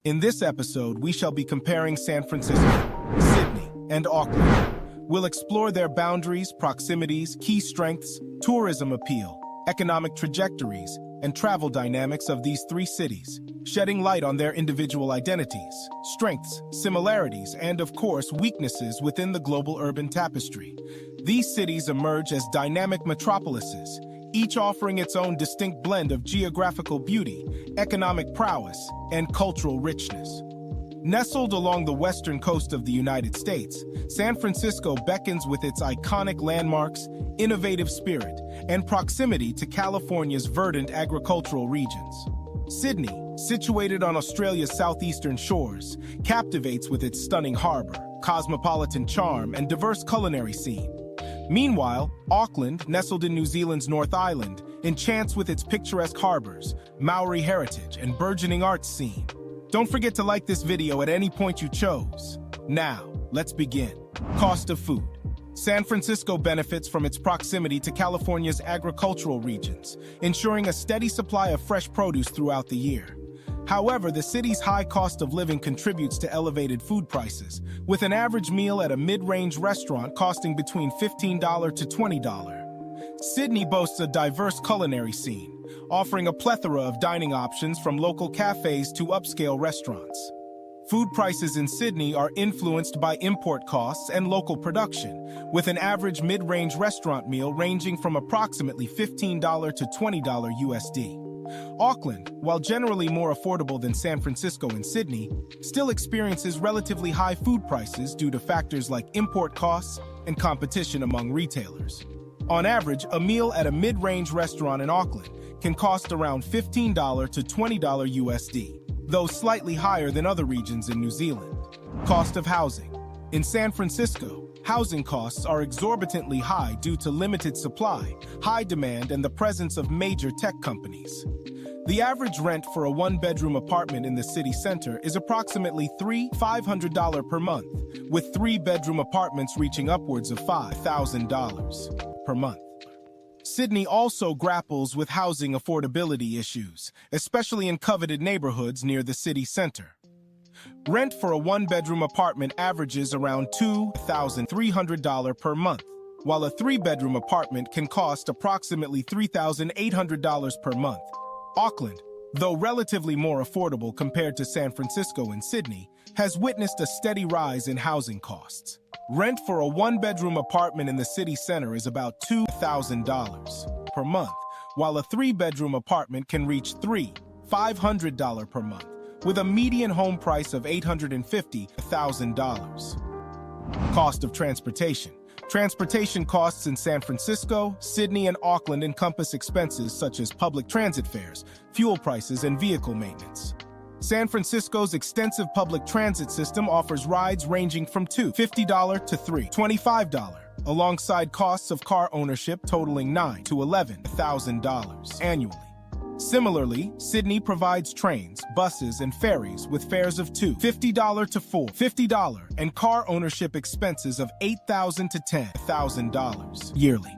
In this episode, we shall be comparing San Francisco, Sydney, and Auckland. We'll explore their boundaries, proximities, key strengths, tourism appeal, economic trajectories, and travel dynamics of these three cities, shedding light on their individual identities, strengths, similarities, and, of course, weaknesses within the global urban tapestry. These cities emerge as dynamic metropolises, each offering its own distinct blend of geographical beauty, economic prowess, and cultural richness. Nestled along the western coast of the United States, San Francisco beckons with its iconic landmarks, innovative spirit, and proximity to California's verdant agricultural regions. Sydney, situated on Australia's southeastern shores, captivates with its stunning harbor, cosmopolitan charm, and diverse culinary scene. Meanwhile, Auckland, nestled in New Zealand's North Island, enchants with its picturesque harbors, Maori heritage, and burgeoning arts scene. Don't forget to like this video at any point you chose. Now, let's begin. Cost of food. San Francisco benefits from its proximity to California's agricultural regions, ensuring a steady supply of fresh produce throughout the year. However, the city's high cost of living contributes to elevated food prices, with an average meal at a mid-range restaurant costing between $15 to $20. Sydney boasts a diverse culinary scene, offering a plethora of dining options from local cafes to upscale restaurants. Food prices in Sydney are influenced by import costs and local production, with an average mid-range restaurant meal ranging from approximately $15 to $20 USD. Auckland, while generally more affordable than San Francisco and Sydney, still experiences relatively high food prices due to factors like import costs and competition among retailers. On average, a meal at a mid-range restaurant in Auckland can cost around $15 to $20 USD, though slightly higher than other regions in New Zealand. Cost of housing. In San Francisco, housing costs are exorbitantly high due to limited supply, high demand, and the presence of major tech companies. The average rent for a one-bedroom apartment in the city center is approximately $500 per month, with three-bedroom apartments reaching upwards of $5,000 per month. Sydney also grapples with housing affordability issues, especially in coveted neighborhoods near the city center. Rent for a one-bedroom apartment averages around $2,300 per month, while a three-bedroom apartment can cost approximately $3,800 per month. Auckland, though relatively more affordable compared to San Francisco and Sydney, has witnessed a steady rise in housing costs. Rent for a one-bedroom apartment in the city center is about $2,000 per month, while a three-bedroom apartment can reach $500 per month, with a median home price of $850,000. Cost of transportation. Transportation costs in San Francisco, Sydney, and Auckland encompass expenses such as public transit fares, fuel prices, and vehicle maintenance. San Francisco's extensive public transit system offers rides ranging from $250 to $325, alongside costs of car ownership totaling $9,000 to $11,000 annually. Similarly, Sydney provides trains, buses, and ferries with fares of $250 to $450 and car ownership expenses of $8,000 to $10,000 yearly.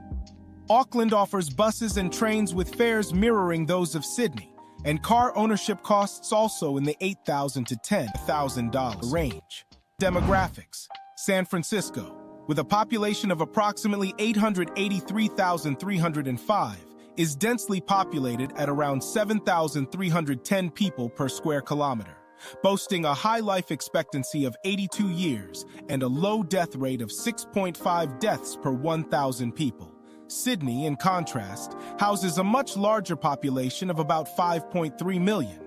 Auckland offers buses and trains with fares mirroring those of Sydney, and car ownership costs also in the $8,000 to $10,000 range. Demographics. San Francisco, with a population of approximately 883,305, is densely populated at around 7,310 people per square kilometer, boasting a high life expectancy of 82 years and a low death rate of 6.5 deaths per 1,000 people. Sydney, in contrast, houses a much larger population of about 5.3 million,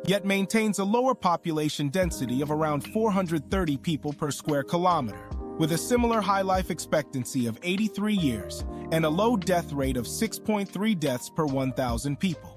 yet maintains a lower population density of around 430 people per square kilometer, with a similar high life expectancy of 83 years and a low death rate of 6.3 deaths per 1,000 people.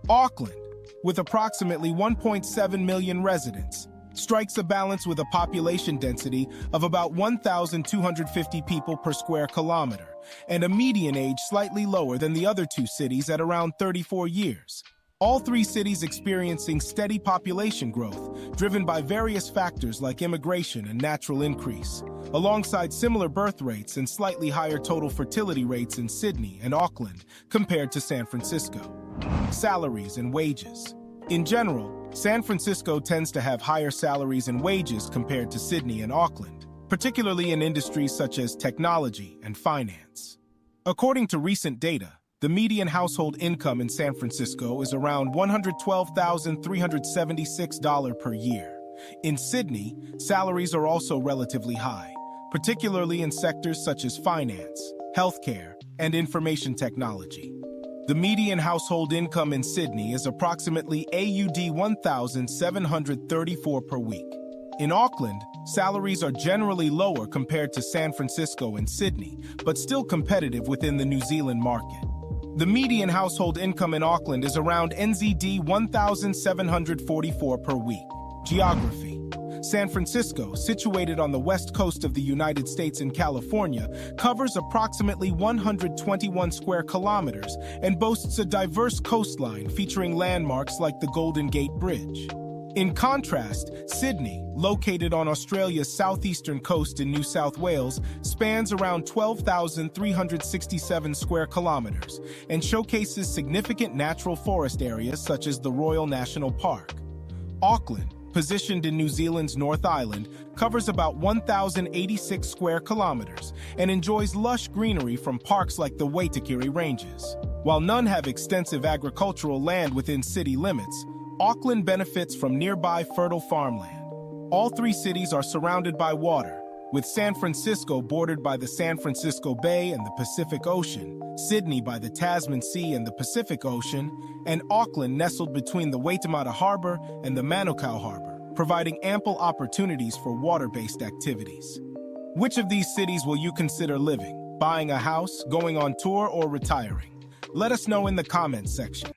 Auckland, with approximately 1.7 million residents, strikes a balance with a population density of about 1,250 people per square kilometer and a median age slightly lower than the other two cities at around 34 years. All three cities experiencing steady population growth, driven by various factors like immigration and natural increase, alongside similar birth rates and slightly higher total fertility rates in Sydney and Auckland compared to San Francisco. Salaries and wages. In general, San Francisco tends to have higher salaries and wages compared to Sydney and Auckland, particularly in industries such as technology and finance. According to recent data, the median household income in San Francisco is around $112,376 per year. In Sydney, salaries are also relatively high, particularly in sectors such as finance, healthcare, and information technology. The median household income in Sydney is approximately AUD 1,734 per week. In Auckland, salaries are generally lower compared to San Francisco and Sydney, but still competitive within the New Zealand market. The median household income in Auckland is around NZD 1,744 per week. Geography. San Francisco, situated on the west coast of the United States in California, covers approximately 121 square kilometers and boasts a diverse coastline featuring landmarks like the Golden Gate Bridge. In contrast, Sydney, located on Australia's southeastern coast in New South Wales, spans around 12,367 square kilometers and showcases significant natural forest areas such as the Royal National Park. Auckland, positioned in New Zealand's North Island, covers about 1,086 square kilometers and enjoys lush greenery from parks like the Waitakere Ranges. While none have extensive agricultural land within city limits, Auckland benefits from nearby fertile farmland. All three cities are surrounded by water, with San Francisco bordered by the San Francisco Bay and the Pacific Ocean, Sydney by the Tasman Sea and the Pacific Ocean, and Auckland nestled between the Waitemata Harbour and the Manukau Harbour, providing ample opportunities for water-based activities. Which of these cities will you consider living, buying a house, going on tour, or retiring? Let us know in the comments section.